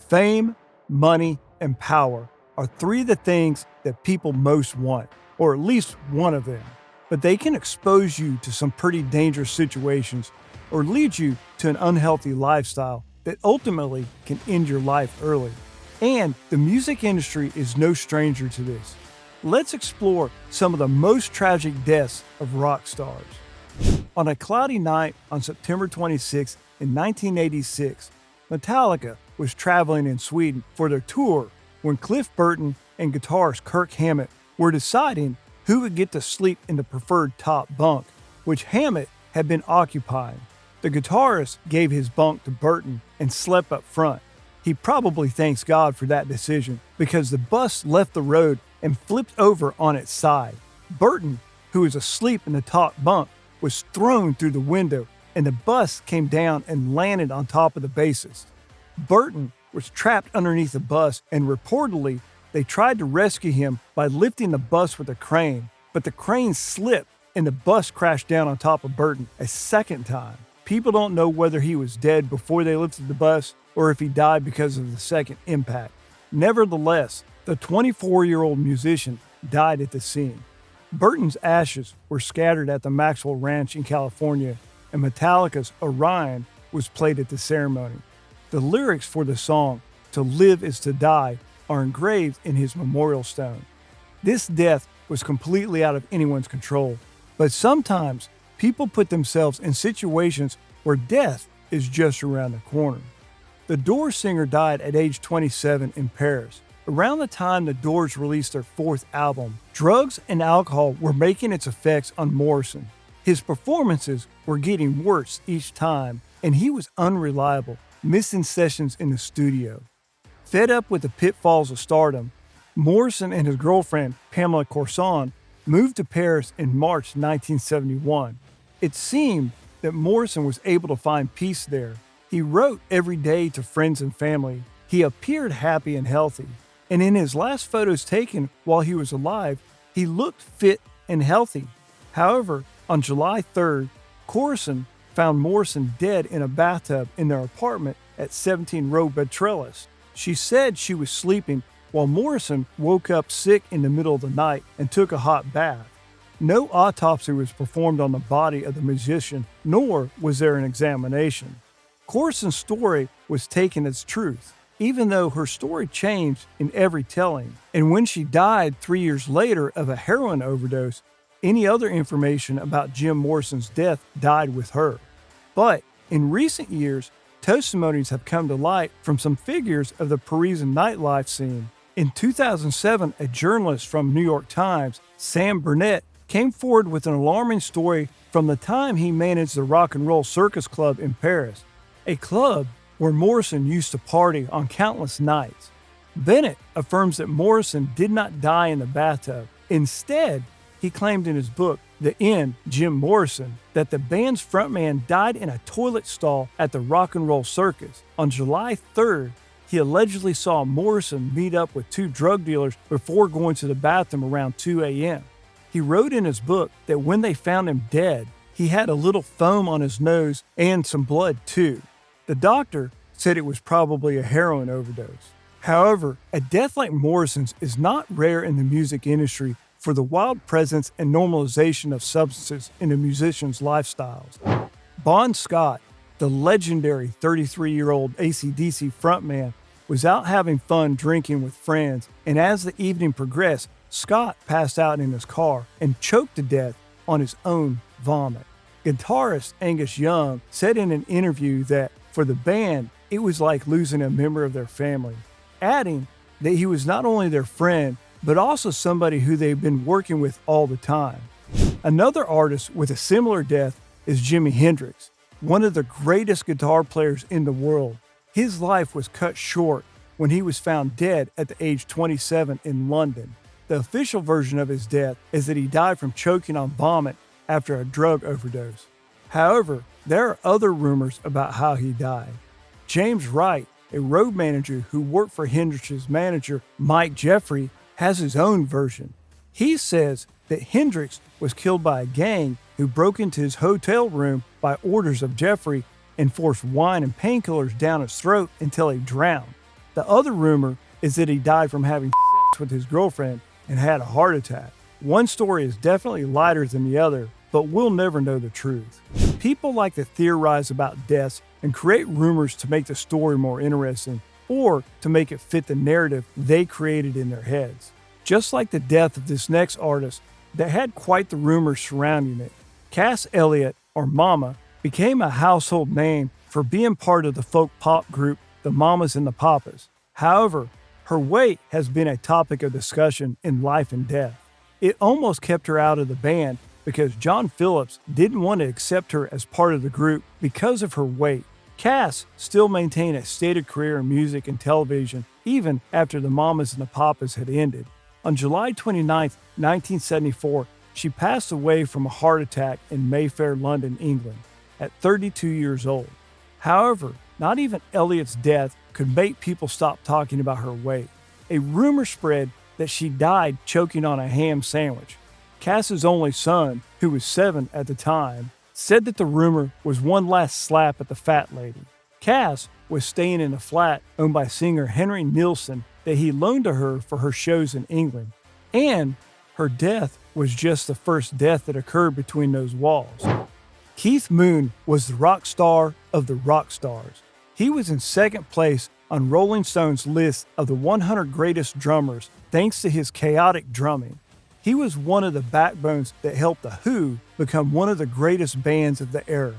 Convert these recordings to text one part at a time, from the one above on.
Fame, money, and power are three of the things that people most want, or at least one of them. But they can expose you to some pretty dangerous situations or lead you to an unhealthy lifestyle that ultimately can end your life early. And the music industry is no stranger to this. Let's explore some of the most tragic deaths of rock stars. On a cloudy night on September 26 in 1986, Metallica was traveling in Sweden for their tour when Cliff Burton and guitarist Kirk Hammett were deciding who would get to sleep in the preferred top bunk, which Hammett had been occupying. The guitarist gave his bunk to Burton and slept up front. He probably thanks God for that decision because the bus left the road and flipped over on its side. Burton, who was asleep in the top bunk, was thrown through the window and the bus came down and landed on top of the bassist. Burton was trapped underneath the bus and reportedly they tried to rescue him by lifting the bus with a crane, but the crane slipped and the bus crashed down on top of Burton a second time. People don't know whether he was dead before they lifted the bus or if he died because of the second impact. Nevertheless, the 24-year-old musician died at the scene. Burton's ashes were scattered at the Maxwell Ranch in California, and Metallica's Orion was played at the ceremony. The lyrics for the song, "To Live is to Die," are engraved in his memorial stone. This death was completely out of anyone's control, but sometimes people put themselves in situations where death is just around the corner. The Doors singer died at age 27 in Paris. Around the time the Doors released their fourth album, drugs and alcohol were making its effects on Morrison. His performances were getting worse each time, and he was unreliable, missing sessions in the studio. Fed up with the pitfalls of stardom, Morrison and his girlfriend, Pamela Courson, moved to Paris in March 1971. It seemed that Morrison was able to find peace there. He wrote every day to friends and family. He appeared happy and healthy. And in his last photos taken while he was alive, he looked fit and healthy. However, on July 3rd, Courson found Morrison dead in a bathtub in their apartment at 17 Rue Betrellis. She said she was sleeping while Morrison woke up sick in the middle of the night and took a hot bath. No autopsy was performed on the body of the musician, nor was there an examination. Courson's story was taken as truth, even though her story changed in every telling. And when she died 3 years later of a heroin overdose, any other information about Jim Morrison's death died with her. But in recent years, testimonies have come to light from some figures of the Parisian nightlife scene. In 2007, a journalist from New York Times, Sam Burnett, came forward with an alarming story from the time he managed the Rock and Roll Circus Club in Paris, a club where Morrison used to party on countless nights. Bennett affirms that Morrison did not die in the bathtub. Instead, he claimed in his book, The End, Jim Morrison, that the band's frontman died in a toilet stall at the Rock and Roll Circus. On July 3rd, he allegedly saw Morrison meet up with two drug dealers before going to the bathroom around 2 a.m. He wrote in his book that when they found him dead, he had a little foam on his nose and some blood too. The doctor said it was probably a heroin overdose. However, a death like Morrison's is not rare in the music industry for the wild presence and normalization of substances in a musician's lifestyles. Bon Scott, the legendary 33-year-old AC/DC frontman, was out having fun drinking with friends, and as the evening progressed, Scott passed out in his car and choked to death on his own vomit. Guitarist Angus Young said in an interview that, for the band, it was like losing a member of their family, adding that he was not only their friend, but also somebody who they've been working with all the time. Another artist with a similar death is Jimi Hendrix, one of the greatest guitar players in the world. His life was cut short when he was found dead at the age 27 in London. The official version of his death is that he died from choking on vomit after a drug overdose. However, there are other rumors about how he died. James Wright, a road manager who worked for Hendrix's manager Mike Jeffrey, has his own version. He says that Hendrix was killed by a gang who broke into his hotel room by orders of Jeffrey and forced wine and painkillers down his throat until he drowned. The other rumor is that he died from having sex with his girlfriend and had a heart attack. One story is definitely lighter than the other, but we'll never know the truth. People like to theorize about deaths and create rumors to make the story more interesting or to make it fit the narrative they created in their heads. Just like the death of this next artist that had quite the rumors surrounding it. Cass Elliot, or Mama, became a household name for being part of the folk pop group The Mamas and the Papas. However, her weight has been a topic of discussion in life and death. It almost kept her out of the band because John Phillips didn't want to accept her as part of the group because of her weight. Cass still maintained a stated career in music and television even after The Mamas and the Papas had ended. On July 29, 1974, she passed away from a heart attack in Mayfair, London, England, at 32 years old. However, not even Elliot's death could make people stop talking about her weight. A rumor spread that she died choking on a ham sandwich. Cass's only son, who was 7 at the time, said that the rumor was one last slap at the fat lady. Cass was staying in a flat owned by singer Henry Nilsson that he loaned to her for her shows in England, and her death was just the first death that occurred between those walls. Keith Moon was the rock star of the rock stars. He was in second place on Rolling Stone's list of the 100 greatest drummers thanks to his chaotic drumming. He was one of the backbones that helped The Who become one of the greatest bands of the era.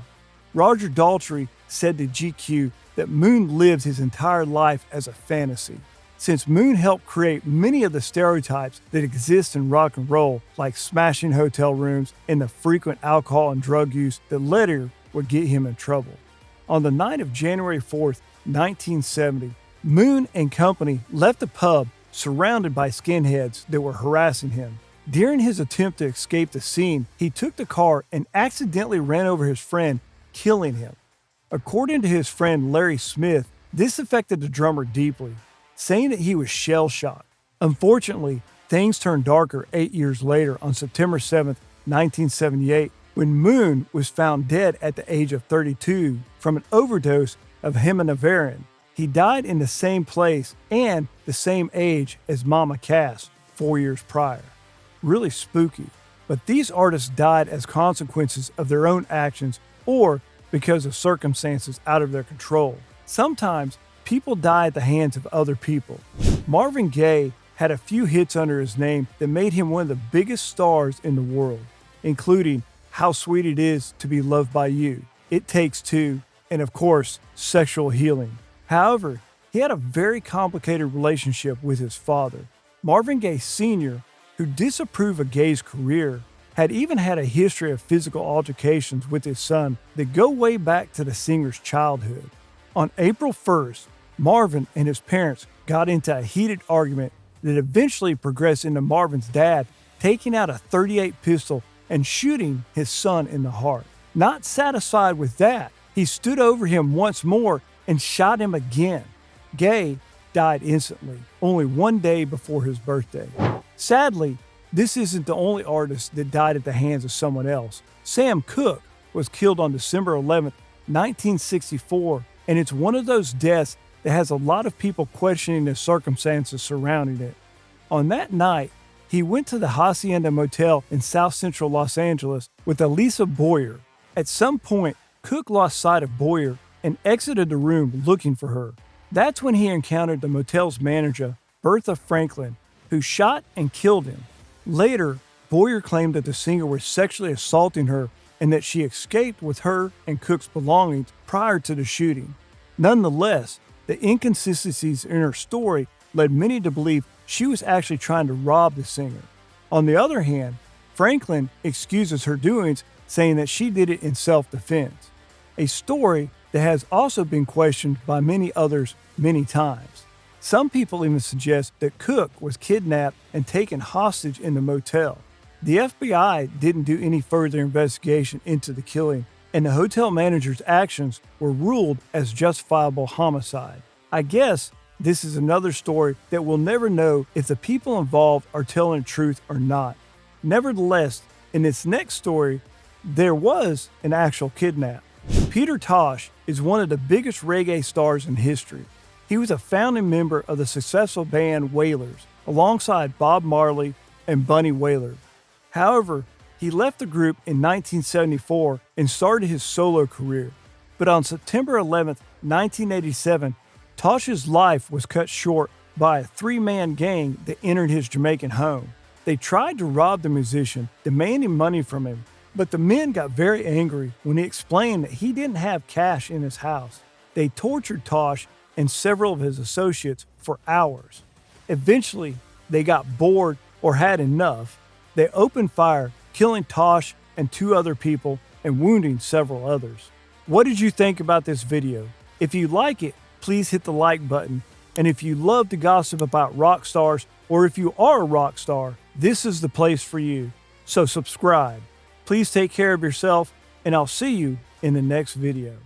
Roger Daltrey said to GQ that Moon lived his entire life as a fantasy. Since Moon helped create many of the stereotypes that exist in rock and roll, like smashing hotel rooms and the frequent alcohol and drug use that later would get him in trouble. On the night of January 4th, 1970, Moon and company left the pub surrounded by skinheads that were harassing him. During his attempt to escape the scene, he took the car and accidentally ran over his friend, killing him. According to his friend Larry Smith, this affected the drummer deeply, saying that he was shell-shocked. Unfortunately, things turned darker 8 years later on September 7, 1978, when Moon was found dead at the age of 32 from an overdose of heminivarin. He died in the same place and the same age as Mama Cass 4 years prior. Really spooky, but these artists died as consequences of their own actions or because of circumstances out of their control. Sometimes people die at the hands of other people. Marvin Gaye had a few hits under his name that made him one of the biggest stars in the world, including How Sweet It Is to Be Loved by You, It Takes Two, and of course, Sexual Healing. However, he had a very complicated relationship with his father. Marvin Gaye Sr., who disapproved of Gaye's career, had even had a history of physical altercations with his son that go way back to the singer's childhood. On April 1st, Marvin and his parents got into a heated argument that eventually progressed into Marvin's dad taking out a .38 pistol and shooting his son in the heart. Not satisfied with that, he stood over him once more and shot him again. Gaye died instantly, only 1 day before his birthday. Sadly, this isn't the only artist that died at the hands of someone else. Sam Cooke was killed on December 11, 1964, and it's one of those deaths that has a lot of people questioning the circumstances surrounding it. On that night, he went to the Hacienda Motel in South Central Los Angeles with Elisa Boyer. At some point, Cooke lost sight of Boyer and exited the room looking for her. That's when he encountered the motel's manager, Bertha Franklin, who shot and killed him. Later, Boyer claimed that the singer was sexually assaulting her and that she escaped with her and Cooke's belongings prior to the shooting. Nonetheless, the inconsistencies in her story led many to believe she was actually trying to rob the singer. On the other hand, Franklin excuses her doings, saying that she did it in self-defense, a story that has also been questioned by many others many times. Some people even suggest that Cooke was kidnapped and taken hostage in the motel. The FBI didn't do any further investigation into the killing, and the hotel manager's actions were ruled as justifiable homicide. I guess this is another story that we'll never know if the people involved are telling the truth or not. Nevertheless, in this next story, there was an actual kidnap. Peter Tosh is one of the biggest reggae stars in history. He was a founding member of the successful band Wailers, alongside Bob Marley and Bunny Wailer. However, he left the group in 1974 and started his solo career. But on September 11, 1987, Tosh's life was cut short by a three-man gang that entered his Jamaican home. They tried to rob the musician, demanding money from him, but the men got very angry when he explained that he didn't have cash in his house. They tortured Tosh and several of his associates for hours. Eventually, they got bored or had enough. They opened fire, killing Tosh and two other people and wounding several others. What did you think about this video? If you like it, please hit the like button. And if you love to gossip about rock stars, or if you are a rock star, this is the place for you. So subscribe. Please take care of yourself, and I'll see you in the next video.